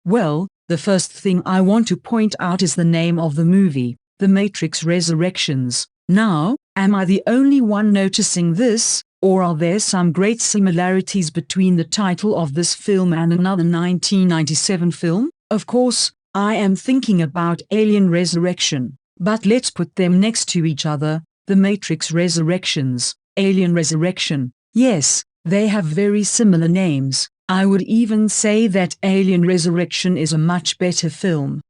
Well, the first thing I want to point out is the name of the movie, The Matrix Resurrections. Now, am I the only one noticing this, or are there some great similarities between the title of this film and another 1997 film? Of course, I am thinking about Alien Resurrection, but let's put them next to each other. The Matrix Resurrections, Alien Resurrection. Yes, they have very similar names. I would even say that Alien Resurrection is a much better film.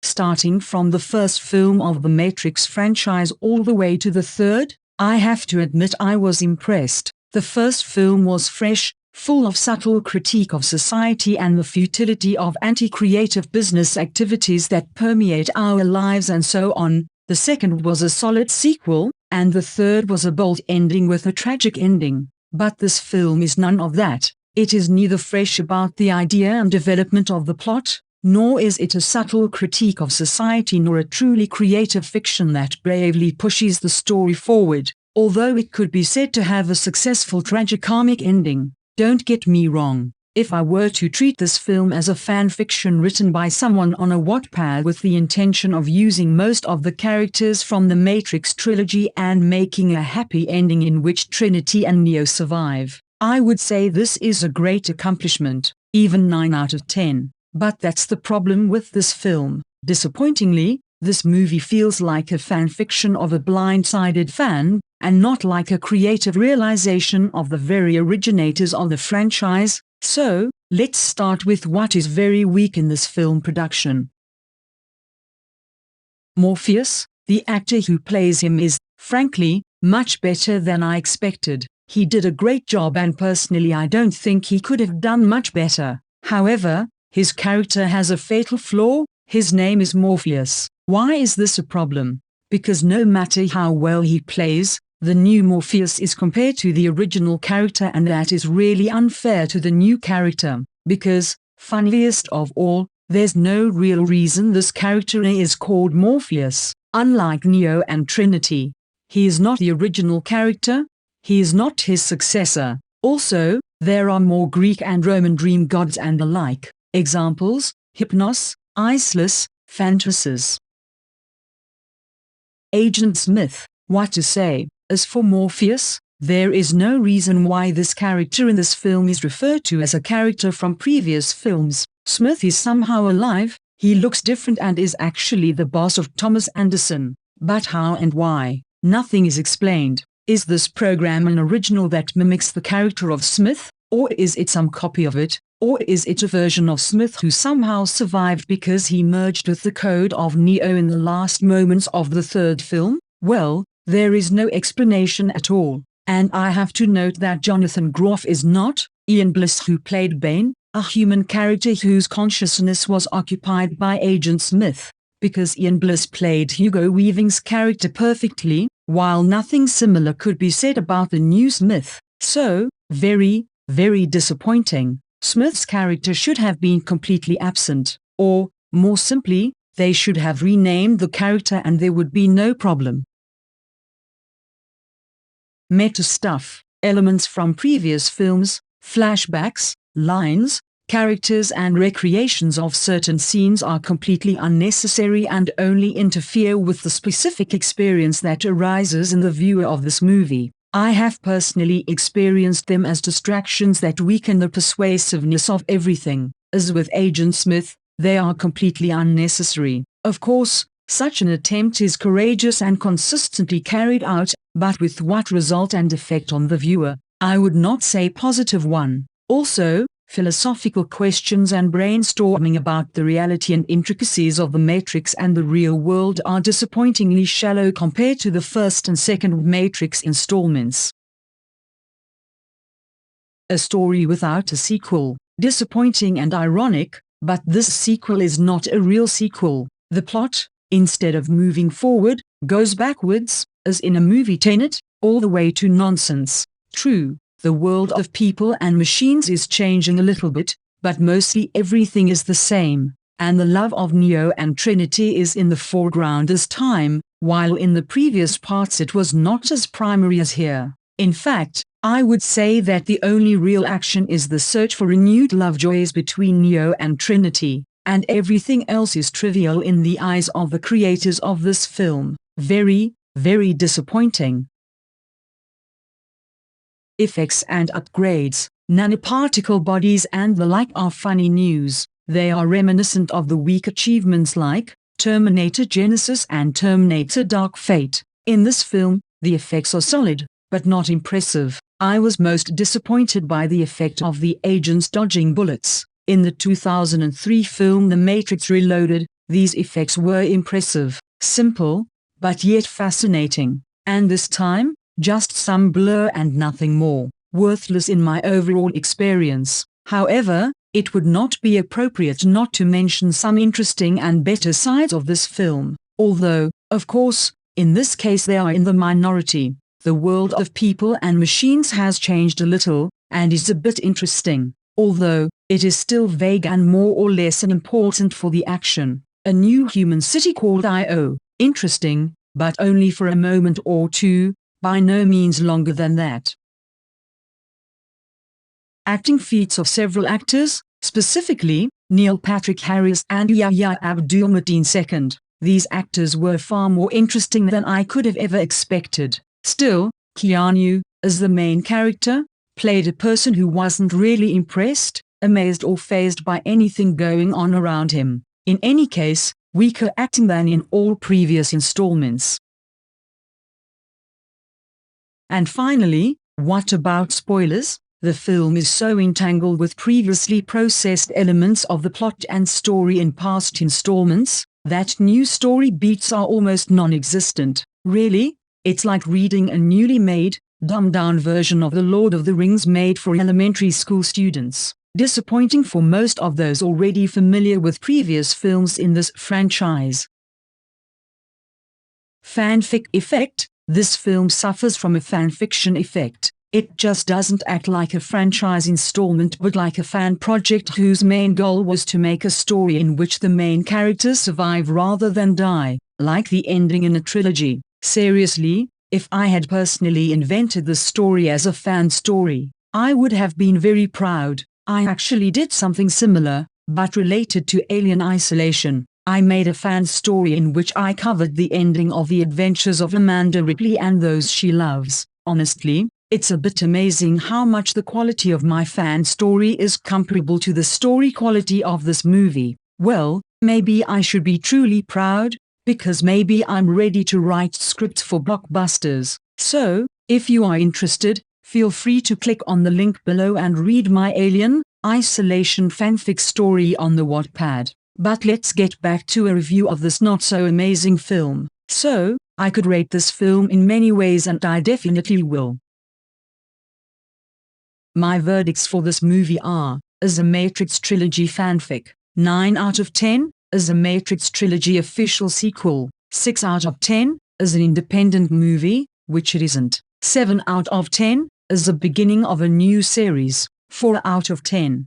Starting from the first film of the Matrix franchise all the way to the third, I have to admit I was impressed. The first film was fresh, full of subtle critique of society and the futility of anti-creative business activities that permeate our lives and so on. The second was a solid sequel, and the third was a bold ending with a tragic ending. But this film is none of that. It is neither fresh about the idea and development of the plot, nor is it a subtle critique of society, nor a truly creative fiction that bravely pushes the story forward, although it could be said to have a successful tragicomic ending. Don't get me wrong, if I were to treat this film as a fan fiction written by someone on a Wattpad with the intention of using most of the characters from the Matrix trilogy and making a happy ending in which Trinity and Neo survive, I would say this is a great accomplishment, even 9 out of 10. But that's the problem with this film. Disappointingly, this movie feels like a fanfiction of a blindsided fan, and not like a creative realization of the very originators of the franchise. So, let's start with what is very weak in this film production. Morpheus, the actor who plays him, is, frankly, much better than I expected. He did a great job, and personally I don't think he could have done much better. However, his character has a fatal flaw. His name is Morpheus. Why is this a problem? Because no matter how well he plays, the new Morpheus is compared to the original character, and that is really unfair to the new character. Because, funniest of all, there's no real reason this character is called Morpheus. Unlike Neo and Trinity, he is not the original character. He is not his successor. Also, there are more Greek and Roman dream gods and the like. Examples: Hypnos, Isis, Phantasis. Agent Smith. What to say? As for Morpheus, there is no reason why this character in this film is referred to as a character from previous films. Smith is somehow alive, he looks different and is actually the boss of Thomas Anderson. But how and why? Nothing is explained. Is this program an original that mimics the character of Smith? Or is it some copy of it? Or is it a version of Smith who somehow survived because he merged with the code of Neo in the last moments of the third film? Well, there is no explanation at all. And I have to note that Jonathan Groff is not Ian Bliss, who played Bane, a human character whose consciousness was occupied by Agent Smith, because Ian Bliss played Hugo Weaving's character perfectly, while nothing similar could be said about the new Smith. So, very, very disappointing. Smith's character should have been completely absent, or, more simply, they should have renamed the character and there would be no problem. Meta stuff, elements from previous films, flashbacks, lines, characters and recreations of certain scenes are completely unnecessary and only interfere with the specific experience that arises in the viewer of this movie. I have personally experienced them as distractions that weaken the persuasiveness of everything. As with Agent Smith, they are completely unnecessary. Of course, such an attempt is courageous and consistently carried out, but with what result and effect on the viewer? I would not say positive one. Also, philosophical questions and brainstorming about the reality and intricacies of the Matrix and the real world are disappointingly shallow compared to the first and second Matrix installments. A story without a sequel. Disappointing and ironic, but this sequel is not a real sequel. The plot, instead of moving forward, goes backwards, as in a movie Tenet, all the way to nonsense. True, the world of people and machines is changing a little bit, but mostly everything is the same, and the love of Neo and Trinity is in the foreground this time, while in the previous parts it was not as primary as here. In fact, I would say that the only real action is the search for renewed lovejoys between Neo and Trinity, and everything else is trivial in the eyes of the creators of this film. Very, very disappointing. Effects and upgrades, nanoparticle bodies and the like are funny news. They are reminiscent of the weak achievements like Terminator Genisys and Terminator Dark Fate. In this film, the effects are solid, but not impressive. I was most disappointed by the effect of the agents dodging bullets. In the 2003 film The Matrix Reloaded, these effects were impressive, simple, but yet fascinating. And this time, just some blur and nothing more. Worthless in my overall experience. However, it would not be appropriate not to mention some interesting and better sides of this film, although, of course, in this case they are in the minority. The world of people and machines has changed a little, and is a bit interesting, although it is still vague and more or less unimportant for the action. A new human city called I.O. Interesting, but only for a moment or two, by no means longer than that. Acting feats of several actors, specifically Neil Patrick Harris and Yahya Abdul-Mateen II. These actors were far more interesting than I could have ever expected. Still, Keanu, as the main character, played a person who wasn't really impressed, amazed or fazed by anything going on around him. In any case, weaker acting than in all previous installments. And finally, what about spoilers? The film is so entangled with previously processed elements of the plot and story in past installments, that new story beats are almost non-existent. Really? It's like reading a newly made, dumbed-down version of The Lord of the Rings made for elementary school students. Disappointing for most of those already familiar with previous films in this franchise. Fanfic effect. This film suffers from a fanfiction effect. It just doesn't act like a franchise installment but like a fan project whose main goal was to make a story in which the main characters survive rather than die, like the ending in a trilogy. Seriously, if I had personally invented the story as a fan story, I would have been very proud. I actually did something similar, but related to Alien Isolation. I made a fan story in which I covered the ending of the adventures of Amanda Ripley and those she loves. Honestly, it's a bit amazing how much the quality of my fan story is comparable to the story quality of this movie. Well, maybe I should be truly proud, because maybe I'm ready to write scripts for blockbusters. So, if you are interested, feel free to click on the link below and read my Alien Isolation fanfic story on the Wattpad. But let's get back to a review of this not-so-amazing film. So, I could rate this film in many ways and I definitely will. My verdicts for this movie are, as a Matrix Trilogy fanfic, 9 out of 10, as a Matrix Trilogy official sequel, 6 out of 10, as an independent movie, which it isn't, 7 out of 10, as the beginning of a new series, 4 out of 10.